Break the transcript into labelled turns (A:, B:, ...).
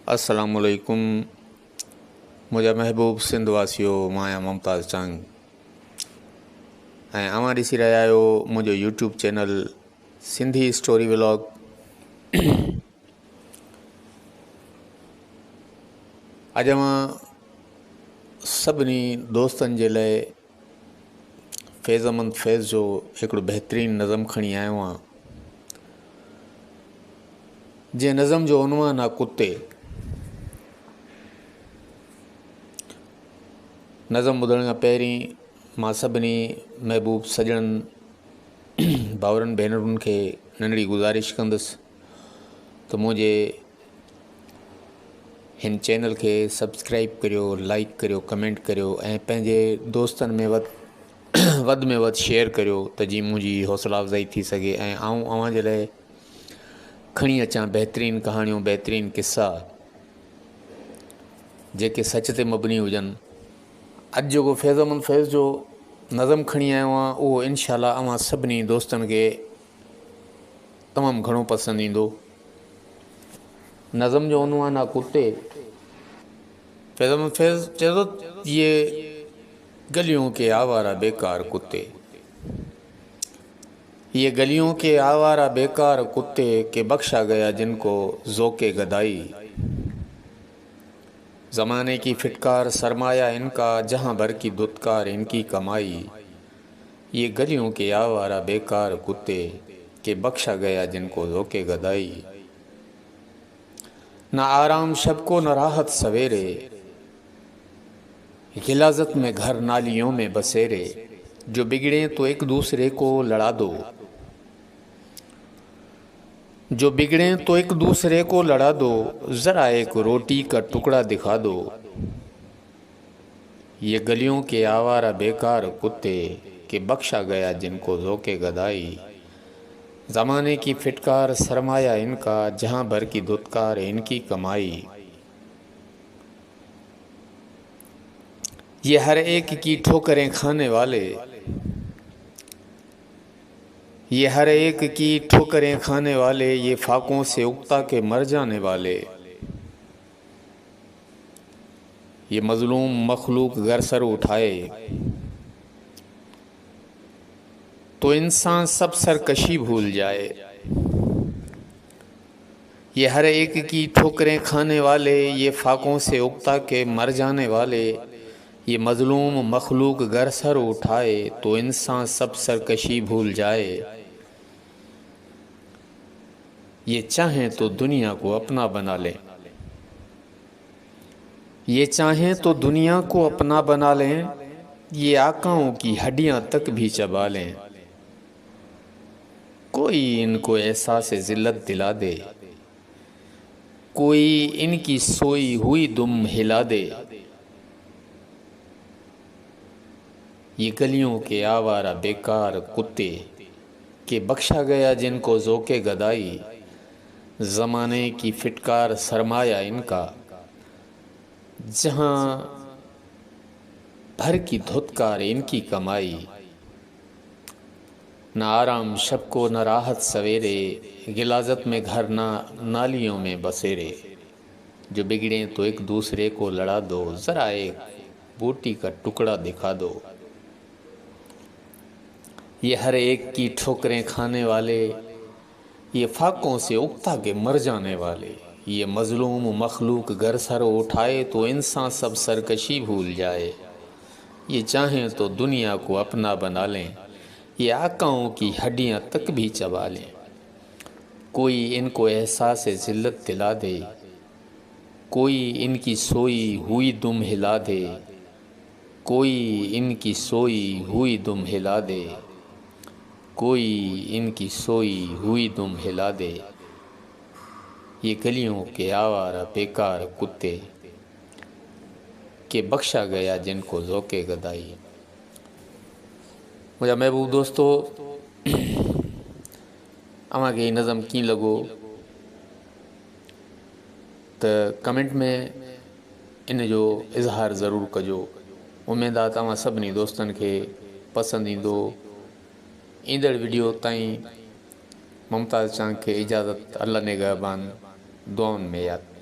A: अस्सलामुअलैकुम मुझा महबूब सिंध वासियो माया मुमताज़ चांग ऐं अवां ॾिसी रहिया आहियो मुंहिंजो YouTube channel Sindhi story vlog. अॼु मां सभिनी दोस्तनि जे लाइ फैज़मंद फैज़ जो हिकिड़ो बहितरीनु नज़म खणी आयो आहियां। जंहिं नज़म जो उनवान आहे कुते। नज़म ॿुधण खां पहिरीं मां सभिनी महबूब सॼणनि भाउरनि भेनरुनि खे नंढड़ी गुज़ारिश कंदुसि त मुंहिंजे हिन चैनल खे सब्सक्राइब करियो, लाइक करियो, कमेंट करियो ऐं पंहिंजे दोस्तनि में वधि में वधि शेयर करियो त जीअं मुंहिंजी हौसला अफ़ज़ाई थी सघे ऐं आउं अव्हां जे लाइ खणी अचां बहितरीनु कहाणियूं, बहितरीनु किस्सा जेके सच ते मबनी हुजनि। अॼु जेको फैज़मंद फैज़ जो नज़म खणी आयो आहियां उहो इनशाअल्लाह अव्हां सभिनी दोस्तनि खे तमामु घणो पसंदि ईंदो। नज़म जो उनवान आहे कुते। फैज़मंद फैज़ चए थो ये गलियों के आवारा बेकार कुत्ते, ये गलियों के आवारा बेकार कुत्ते के बख्शा गया जिनको ज़ोके गदाई। ज़माने की फिटकार सरमाया इनका जहाँ भर की धुतकार इनकी कमाई। ये गलियों के आवारा बेकार कुत्ते के बख्शा गया जिनको ज़ोके गदाई। न आराम शब को न राहत सवेरे, गिलाज़त में घर नालियों में बसेरे। जो बिगड़े तो एक दूसरे को लड़ा दो, जो बिगड़े तो एक दूसरे को लड़ा दो, ज़रा एक रोटी का टुकड़ा दिखा दो। ये गलियों के आवारा बेकार कुत्ते के बख्शा गया जिनको ज़ोके गदाई। ज़माने की फिटकार सरमाया इनका जहाँ भर की धुतकार इनकी कमाई। ये हर एक की ठोकरें खाने वाले, ये हर एक की ठोकरें खाने वाले, ये फाकों से उगता के मर जाने वाले। ये मजलूम मखलूक गर सर उठाए तो इंसान सब सरकशी भूल जाए। ये हर एक की ठोकरें खाने वाले, ये फाकों से उगता के मर जाने वाले। ये मजलूम मखलूक गर सर उठाए तो इंसान सब सरकशी भूल जाए। ये चाहें तो दुनिया को अपना बना लें, ये चाहें तो दुनिया को अपना बना लें। ये आकाओं की हड्डियां तक भी चबा लें। कोई इनको एहसास ज़िल्लत दिला दे, कोई इनकी सोई हुई दुम हिला दे। ये गलियों के आवारा बेकार कुत्ते के बख्शा गया जिनको ज़ोके गदाई। ज़माने की फिटकार सरमाया इनका जहाँ भर की धुतकार इनकी कमाई। न आराम शब को न राहत सवेरे, गिलाज़त में घर नालियों में बसेरे। जो बिगड़े तो एक दूसरे को लड़ा दो, ज़रा एक बोटी का टुकड़ा दिखा दो। ये हर एक की ठोकरें खाने वाले, ये फाकों से उगता के मर जाने वाले। ये मजलूम मखलूक गर सर उठाए तो इंसान सब सरकशी भूल जाए। ये चाहें तो दुनिया को अपना बना लें, ये आकाओं की हड्डियां तक भी चबा लें। कोई इनको एहसास ज़िल्लत दिला दे, कोई इनकी सोई हुई दुम हिला दे। कोई इनकी सोई हुई दुम हिला दे, कोई इनकी सोई हुई दुम हिला दे। ये गलियों के आवारा बेकार कुत्ते के बख्शा गया जिनको ज़ोके गदाई। मुझा महबूब दोस्तो, अव्हां खे नज़म कीअं लॻो त कमेंट में इन जो इज़हार ज़रूरु कजो। उमेद आहे तव्हां सभिनी दोस्तनि खे पसंदि ईंदो। ईंदड़ वीडियो ताईं मुमताज़ चांग खे इजाज़त। अल्लाह निगहबान। दुआउनि में यादि।